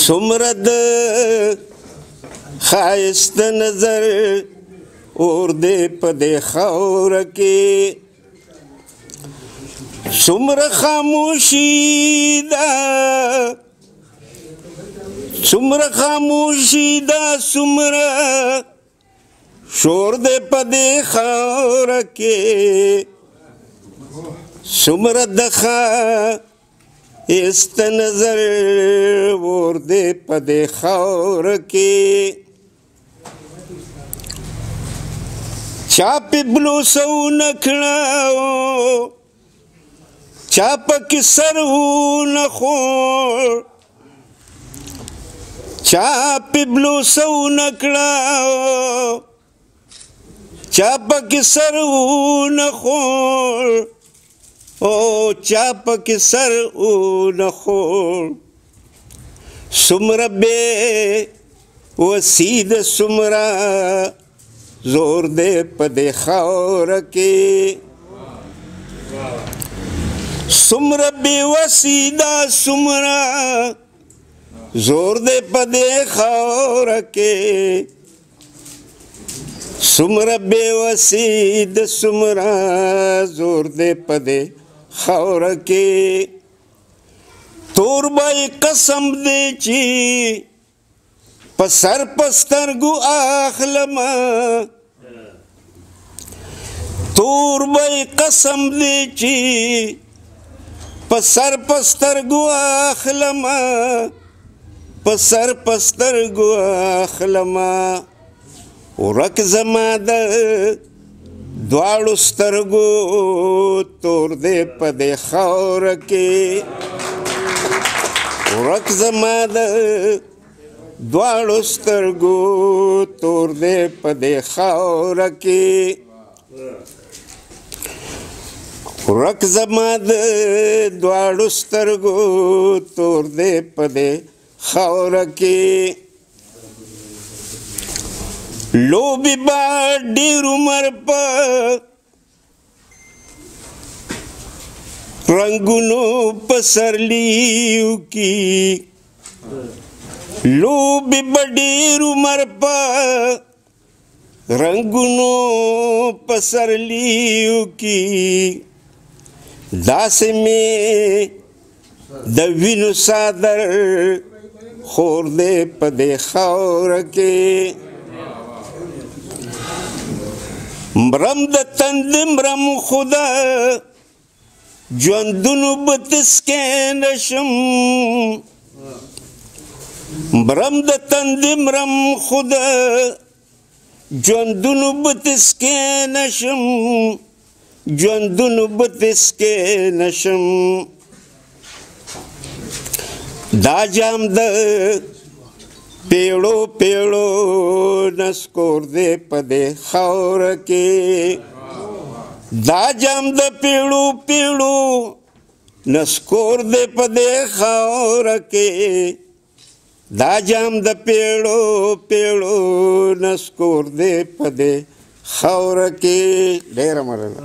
څومره د ښایسته نظر اور دې په دې خاوره کې څومره خاموشي ده څومره خاموشي ده څومره شور دې په دې خاوره کې څومره د ښایسته نظر اور دې په دې خاوره کې چا پې بلوسونه کړه چا پکې سر ونه خوړ چا پې بلوسونه کړه چا پکې سر ونه خوړ او چا پکې سر ونه خوړ څومره بې وسي ده څومره زور دې په دې خاوره کې څومره بې وسي ده څومره زور دې په دې خاوره کې څومره بې وسي ده څومره زور دې په دې خاوره کې تور به قسم دی چې په سر په سترګو اخلمه تور به قسم دی چې په سر په سترګو اخلمه په سر په سترګو اخلمه ورک زما د دواړو سترګو تور دی په دې خاوره کې ورک زما د دواړو سترګو تور دی په دې خاوره کې ورک زما د دواړو سترګو تور دی په دې خاوره کې لوبې به ډېر عمر په رنګونو پسرلیو کې لوبې به ډېر عمر په رنګونو پسرلیو کې داسې مې د وینو څادر خور دی په دې خاوره کې مرم د تندې مرم خدا ژوندونو به تسکی نشم مرم د تندې مرم خدا ژوندونو به تسکی نشم ژوندونو به تسکی نشم دا جام د پیړو پیړو نسکور دی په دې خاوره کې دا جام د پیړو پیړو نسکور دی په دې خاوره کې دا جام د پیړو پیړو نسکور دی په دې خاوره کې ډېره مننه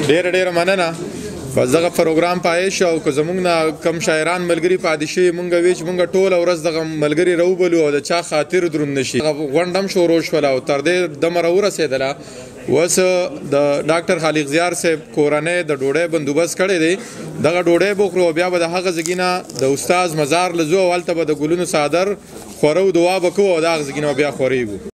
ډېره مننه بس دغه پروګرام پای شو او که زمونږ نه کم شاعران ملګري پاتې شوي مونږ وی چې مونږ ټوله ورځ دغه ملګري راوبلو او د چا خاطر دروند نه شي غونډه هم شروع شوله او تر دې دمه راورسېدله اوس د ډاکټر خالق زیار صاحب کورنۍ د ډوډۍ بندوبست کړی دی دغه ډوډۍ به وخورو بیا به د هغه ځګي نه د استاد مزار له ځو او هلته به د ګلونو څادر خوره او دعا به کوو او د هغه ځګي نه بیا خورېږو